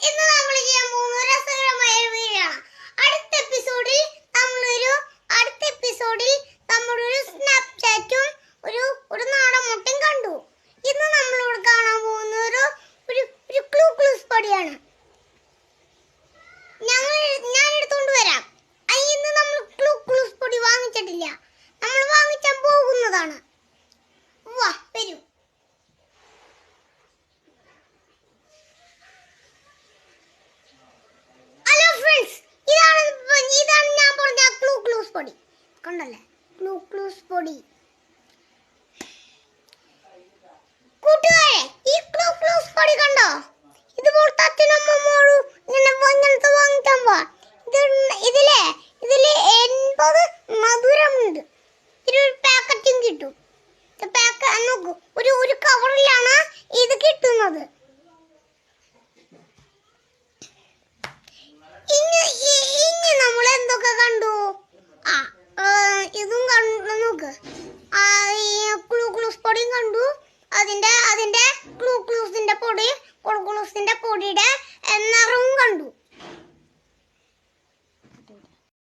ഇന്ന് നമ്മൾ ചെയ്യാൻ പോകുന്ന ഒരു രസകരമായ വീഡിയോ ആണ്. അടുത്ത എപ്പിസോഡിൽ നമ്മളൊരു സ്നാപ്ചാറ്റും ഒരു നാടൻ മുട്ടയും കണ്ടു. ഇന്ന് നമ്മളിവിടെ കാണാൻ പോകുന്ന ഒരു ക്ലൂ ക്ലൂസ് പൊടിയാണ്. ഞാൻ എടുത്തോണ്ട് വരാം. ഇന്ന് നമ്മൾ ക്ലൂ ക്ലൂസ് പൊടി വാങ്ങിച്ചിട്ടില്ല, നമ്മൾ വാങ്ങിച്ചാൻ പോകുന്നതാണ്. വാ വരൂ. പൊടി കണ്ടല്ലേ, ക്ലൂ ക്ലൂസ് പൊടി. കൂട്ടുകാരെ, ഈ ക്ലൂ ക്ലൂസ് പൊടി കണ്ടോ? ഇതുപോലത്തെ അച്ഛനമ്മോടും ഇങ്ങനത്തെ വാങ്ങിക്കാൻ പോവാ. ഇതില് 80 മധുരമുണ്ട്. ഇതിലൊരു പാക്കറ്റും കിട്ടും. നോക്കൂ, ഒരു കവറിലാണ് ഇത് കിട്ടുന്നത്. ഇനി നമ്മൾ എന്തൊക്കെ കണ്ടു? ഇതും കണ്ടു. നോക്ക്, ക്ലൂ ക്ലൂസ് പൊടിയും കണ്ടു. അതിന്റെ ക്ലൂ ക്ലൂസിന്റെ പൊടിയുടെ